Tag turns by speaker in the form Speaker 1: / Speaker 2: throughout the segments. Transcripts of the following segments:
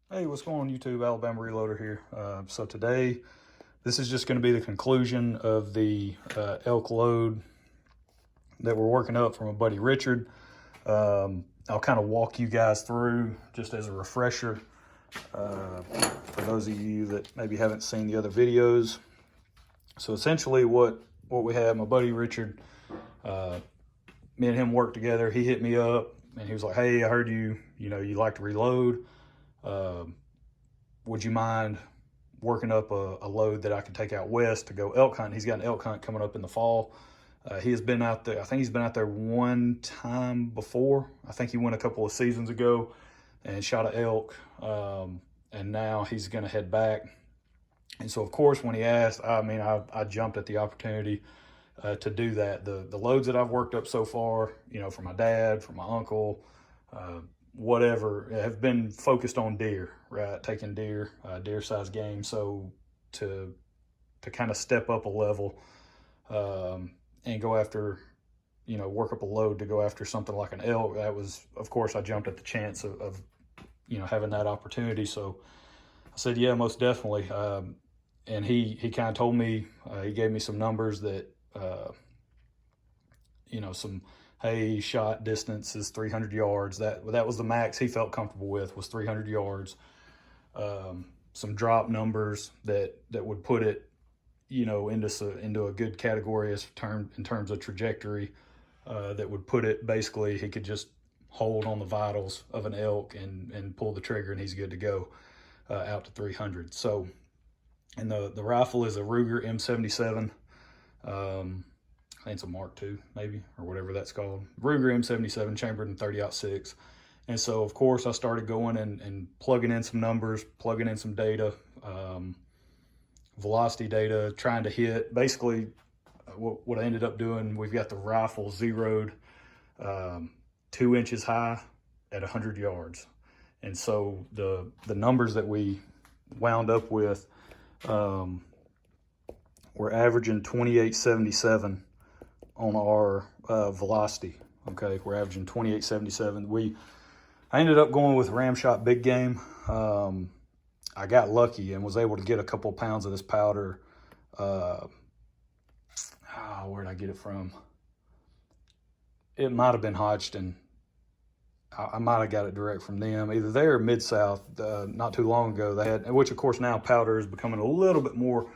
Speaker 1: Hey, what's going on YouTube? Alabama Reloader here. So today, this is just going to be the conclusion of the elk load that we're working up from a buddy Richard. I'll kind of walk you guys through just as a refresher for those of you that maybe haven't seen the other videos. So essentially what we have, my buddy Richard, me and him worked together. He hit me up and he was like, hey, I heard you like to reload. Would you mind working up a load that I could take out west to go elk hunting? He's got an elk hunt coming up in the fall. He has been out there. I think he's been out there one time before. I think he went a couple of seasons ago and shot an elk. And now he's going to head back. And so, of course, when he asked, I jumped at the opportunity to do that. The loads that I've worked up so far, for my dad, for my uncle, whatever, have been focused on deer, right? Taking deer size game. So to kind of step up a level and go after, work up a load to go after something like an elk, that was, of course, I jumped at the chance of having that opportunity. So I said, yeah, most definitely. And he kind of told me, he gave me some numbers that, some, hey, shot distance is 300 yards. That was the max he felt comfortable with, was 300 yards. Some drop numbers that would put it, into a good category in terms of trajectory. That would put it basically, he could just hold on the vitals of an elk and pull the trigger and he's good to go out to 300. So, and the rifle is a Ruger M77. I think it's a Mark II, maybe, or whatever that's called. Ruger M77 chambered in 30-06. And so, of course, I started going and plugging in some numbers, plugging in some data, velocity data, trying to hit. Basically, what I ended up doing, we've got the rifle zeroed 2 inches high at 100 yards. And so the numbers that we wound up with, we're averaging 2877 on our velocity. Okay, we're averaging 2877. I ended up going with Ramshot Big Game. I got lucky and was able to get a couple of pounds of this powder. Where'd I get it from? It might have been Hodgson. I might have got it direct from them, either there or Mid-South. Not too long ago, they had, which of course now powder is becoming a little bit more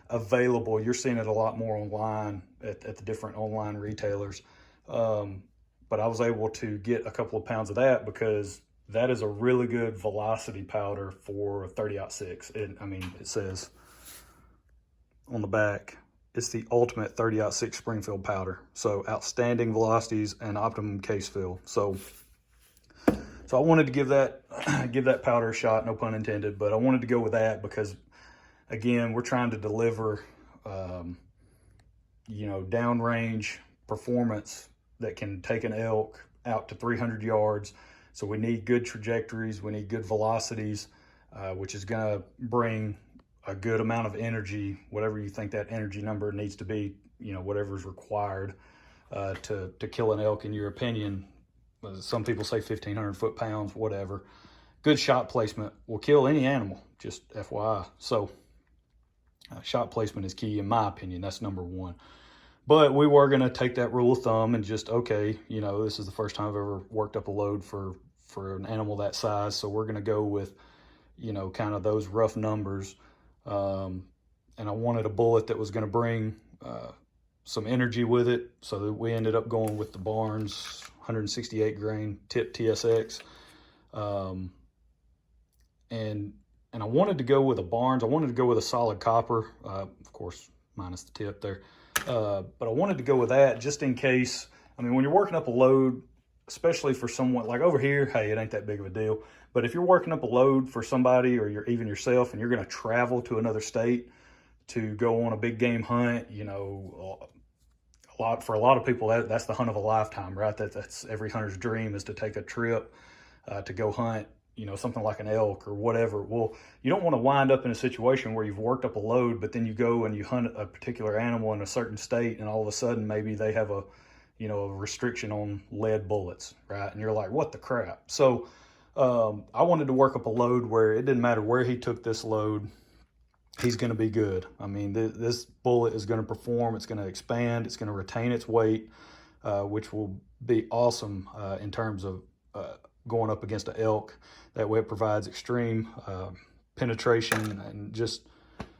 Speaker 1: available. You're seeing it a lot more online at the different online retailers. But I was able to get a couple of pounds of that because that is a really good velocity powder for 30-06. It says on the back, it's the ultimate 30-06 Springfield powder. So outstanding velocities and optimum case fill. So I wanted to give that powder a shot, no pun intended, but I wanted to go with that because, again, we're trying to deliver, downrange performance that can take an elk out to 300 yards. So we need good trajectories, we need good velocities, which is going to bring a good amount of energy, whatever you think that energy number needs to be, whatever's required to kill an elk in your opinion. Some people say 1,500 foot-pounds, whatever. Good shot placement will kill any animal, just FYI. So shot placement is key, in my opinion. That's number one. But we were going to take that rule of thumb and just, okay, this is the first time I've ever worked up a load for an animal that size. So we're going to go with, kind of those rough numbers. And I wanted a bullet that was going to bring some energy with it. So that we ended up going with the Barnes 168 grain tip TSX. And I wanted to go with a Barnes. I wanted to go with a solid copper, of course, minus the tip there. But I wanted to go with that just in case. When you're working up a load, especially for someone like over here, hey, it ain't that big of a deal. But if you're working up a load for somebody or even yourself and you're going to travel to another state to go on a big game hunt, for a lot of people, that's the hunt of a lifetime, right? That's every hunter's dream, is to take a trip to go hunt, something like an elk or whatever. Well, you don't want to wind up in a situation where you've worked up a load, but then you go and you hunt a particular animal in a certain state, and all of a sudden maybe they have a restriction on lead bullets, right? And you're like, what the crap? So I wanted to work up a load where it didn't matter where he took this load, he's going to be good. I mean, this bullet is going to perform. It's going to expand. It's going to retain its weight, which will be awesome in terms of going up against an elk. That way it provides extreme penetration and just,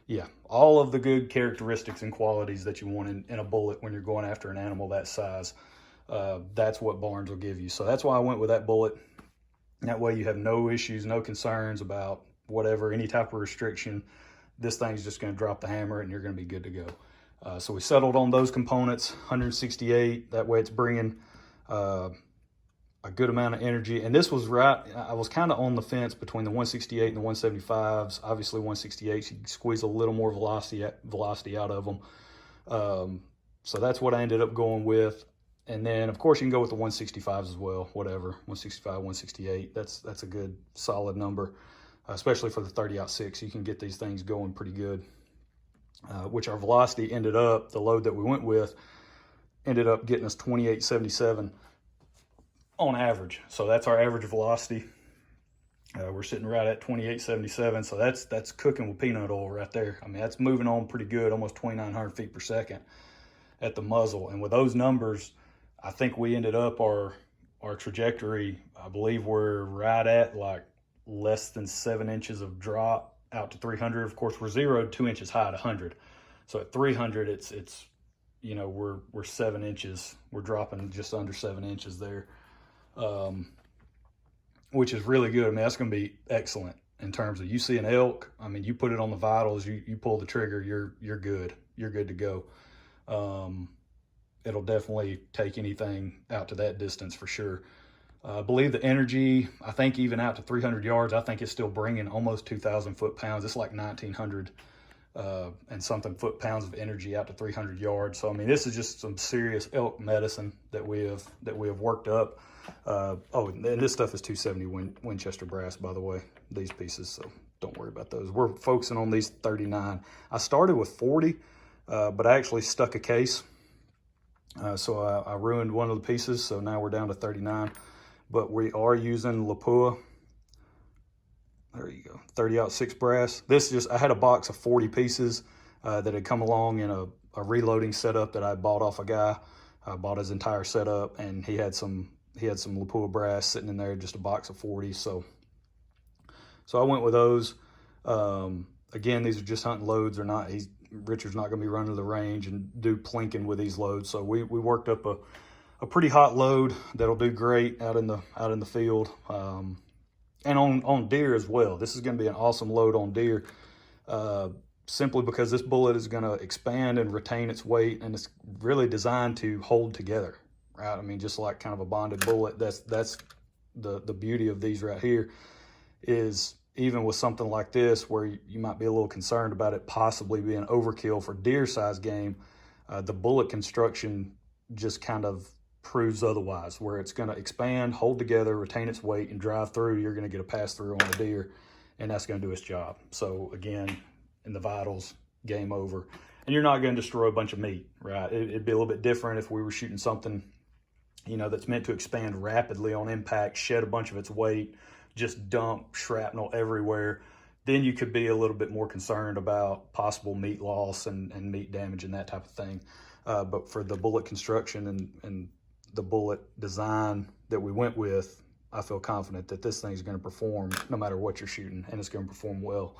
Speaker 1: yeah, all of the good characteristics and qualities that you want in a bullet when you're going after an animal that size. That's what Barnes will give you. So that's why I went with that bullet. That way you have no issues, no concerns about whatever, any type of restriction. This thing's just going to drop the hammer and you're going to be good to go. So we settled on those components, 168. That way it's bringing a good amount of energy. And this was right, I was kind of on the fence between the 168 and the 175s. Obviously 168, you can squeeze a little more velocity out of them. So that's what I ended up going with. And then of course you can go with the 165s as well, whatever, 165, 168. That's a good solid number, especially for the 30-06. You can get these things going pretty good, which our velocity ended up, the load that we went with, ended up getting us 2877 on average. So that's our average velocity. We're sitting right at 2877. So that's cooking with peanut oil right there. I mean, that's moving on pretty good, almost 2,900 feet per second at the muzzle. And with those numbers, I think we ended up our trajectory, I believe we're right at like less than 7 inches of drop out to 300. Of course, we're 0 to 2 inches high at 100. So at 300, it's you know, we're 7 inches. We're dropping just under 7 inches there, which is really good. I mean, that's going to be excellent in terms of, you see an elk, I mean, you put it on the vitals, you pull the trigger, you're good. You're good to go. It'll definitely take anything out to that distance for sure. I believe the energy, I think even out to 300 yards, I think it's still bringing almost 2,000 foot-pounds. It's like 1,900 and something foot-pounds of energy out to 300 yards. So, I mean, this is just some serious elk medicine that we have worked up. Oh, and this stuff is 270 Winchester brass, by the way, these pieces, so don't worry about those. We're focusing on these 39. I started with 40, but I actually stuck a case. So I ruined one of the pieces, so now we're down to 39. But we are using Lapua. There you go, 30-06 brass. This just, I had a box of 40 pieces that had come along in a reloading setup that I bought off a guy. I bought his entire setup, and he had some Lapua brass sitting in there, just a box of 40. So I went with those. Again, these are just hunting loads. Or not. Richard's not going to be running to the range and do plinking with these loads. So we worked up a pretty hot load that'll do great out in the field, and on deer as well. This is going to be an awesome load on deer, simply because this bullet is going to expand and retain its weight, and it's really designed to hold together, right? I mean, just like kind of a bonded bullet. That's the beauty of these right here, is even with something like this, where you might be a little concerned about it possibly being overkill for deer size game, the bullet construction just kind of proves otherwise, where it's going to expand, hold together, retain its weight, and drive through. You're going to get a pass through on the deer, and that's going to do its job. So again, in the vitals, game over. And you're not going to destroy a bunch of meat, right? It'd be a little bit different if we were shooting something, you know, that's meant to expand rapidly on impact, shed a bunch of its weight, just dump shrapnel everywhere. Then you could be a little bit more concerned about possible meat loss and meat damage and that type of thing. But for the bullet construction and the bullet design that we went with, I feel confident that this thing's going to perform no matter what you're shooting, and it's going to perform well.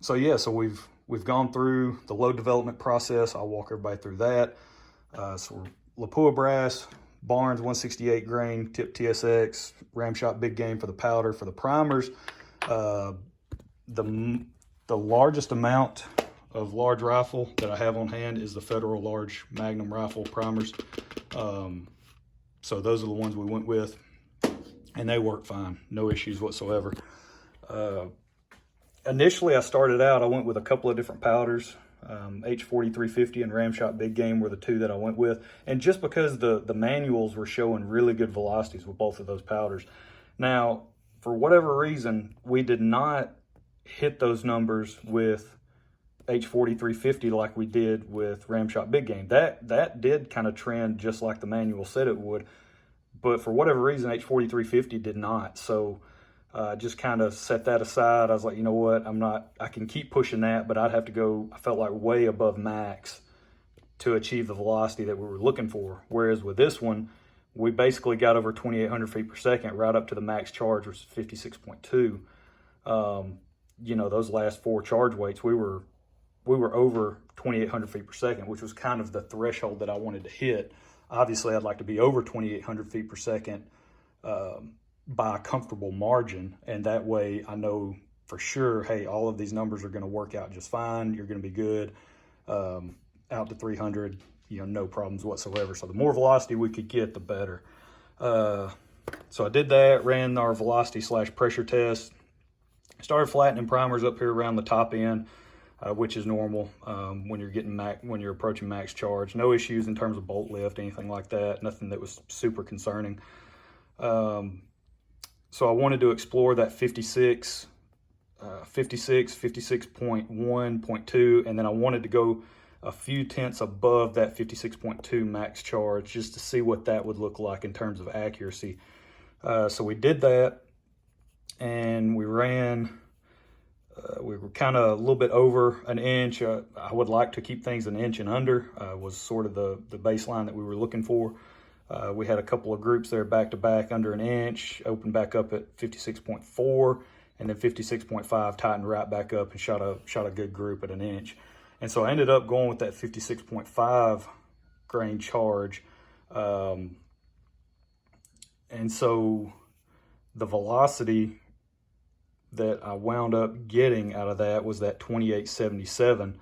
Speaker 1: So yeah, so we've gone through the load development process. I'll walk everybody through that. So Lapua brass, Barnes 168 grain, tip TSX, Ramshot big game for the powder. For the primers, the largest amount of large rifle that I have on hand is the Federal large Magnum rifle primers. So those are the ones we went with, and they work fine, no issues whatsoever. Initially, I started out, I went with a couple of different powders. H40 350 and Ramshot big game were the two that I went with, and just because the manuals were showing really good velocities with both of those powders. Now, for whatever reason, we did not hit those numbers with H40 350 like we did with Ramshot big game. That did kind of trend just like the manual said it would, but for whatever reason, H4350 did not. So just kind of set that aside. I was like, you know what, I can keep pushing that, but I'd have to go, I felt like way above max to achieve the velocity that we were looking for. Whereas with this one, we basically got over 2,800 feet per second right up to the max charge, which is 56.2. You know, those last 4 charge weights, we were over 2,800 feet per second, which was kind of the threshold that I wanted to hit. Obviously, I'd like to be over 2,800 feet per second by a comfortable margin. And that way I know for sure, hey, all of these numbers are going to work out just fine. You're going to be good. Out to 300, you know, no problems whatsoever. So the more velocity we could get, the better. So I did that, ran our velocity / pressure test, started flattening primers up here around the top end, which is normal when you're approaching max charge. No issues in terms of bolt lift, anything like that. Nothing that was super concerning. So I wanted to explore that 56, 56.1, 0.2, and then I wanted to go a few tenths above that 56.2 max charge just to see what that would look like in terms of accuracy. So we did that, and we ran, we were kind of a little bit over an inch. I would like to keep things an inch and under, was sort of the baseline that we were looking for. We had a couple of groups there back to back under an inch, opened back up at 56.4, and then 56.5 tightened right back up and shot a good group at an inch. And so I ended up going with that 56.5 grain charge. And so the velocity that I wound up getting out of that was that 2877.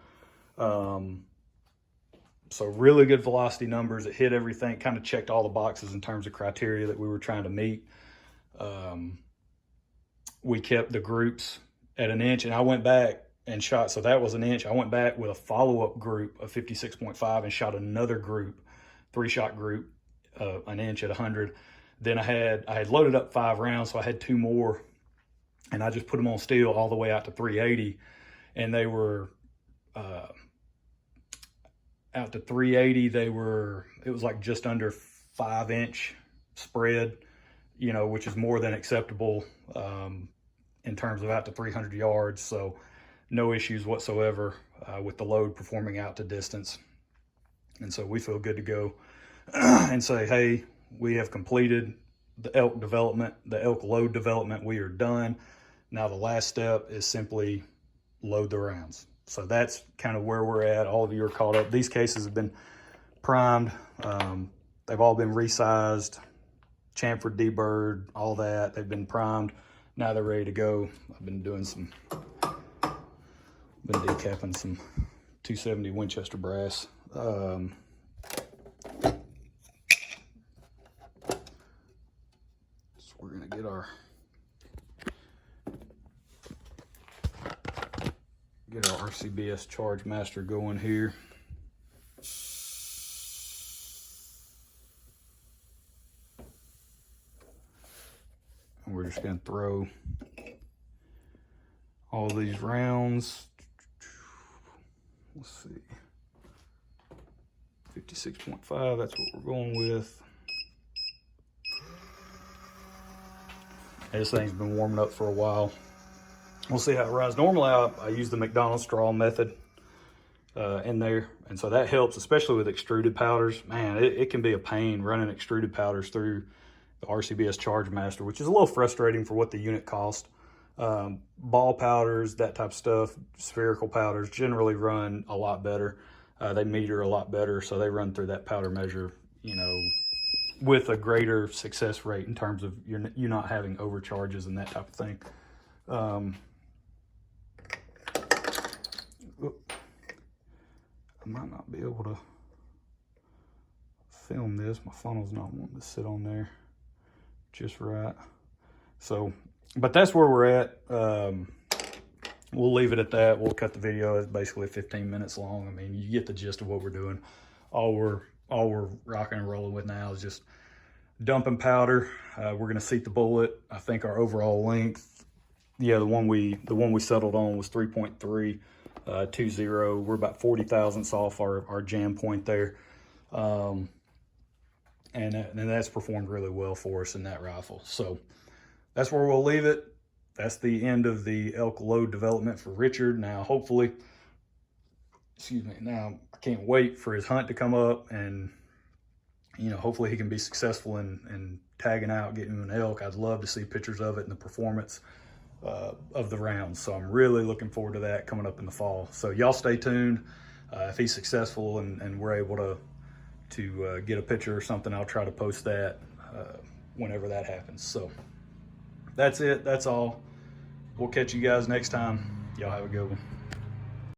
Speaker 1: So really good velocity numbers. It hit everything, kind of checked all the boxes in terms of criteria that we were trying to meet. We kept the groups at an inch, and I went back and shot, so that was an inch. I went back with a follow-up group of 56.5 and shot another group, 3-shot group, an inch at 100. Then I had loaded up 5 rounds, so I had 2 more, and I just put them on steel all the way out to 380, and they were out to 380. It was like just under 5-inch spread, you know, which is more than acceptable in terms of out to 300 yards. So no issues whatsoever with the load performing out to distance. And so we feel good to go and say, hey, we have completed the elk development, the elk load development. We are done. Now the last step is simply load the rounds. So that's kind of where we're at. All of you are caught up. These cases have been primed. They've all been resized, chamfered, deburred, all that. They've been primed. Now they're ready to go. I've been decapping some 270 Winchester brass. So we're gonna get our RCBS Charge Master going here. And we're just gonna throw all these rounds. Let's see, 56.5, that's what we're going with. This thing's been warming up for a while. We'll see how it runs. Normally I use the McDonald's straw method in there, and so that helps, especially with extruded powders. Man, it can be a pain running extruded powders through the RCBS Charge Master, which is a little frustrating for what the unit cost. Ball powders, that type of stuff, spherical powders generally run a lot better. They meter a lot better, so they run through that powder measure, you know, with a greater success rate in terms of you not having overcharges and that type of thing. I might not be able to film this. My funnel's not wanting to sit on there just right. So, but that's where we're at. We'll leave it at that. We'll cut the video. It's basically 15 minutes long. I mean, you get the gist of what we're doing. All we're rocking and rolling with now is just dumping powder. We're gonna seat the bullet. I think our overall length, yeah, the one we settled on was 3.320. We're about 40 thousandths off our jam point there. and that's performed really well for us in that rifle. So that's where we'll leave it. That's the end of the elk load development for Richard. Now, hopefully, now I can't wait for his hunt to come up, and hopefully he can be successful in tagging out, getting an elk. I'd love to see pictures of it and the performance of the rounds. So I'm really looking forward to that coming up in the fall. So y'all stay tuned. If he's successful and we're able to get a picture or something, I'll try to post that whenever that happens. So that's it. That's all. We'll catch you guys next time. Y'all have a good one.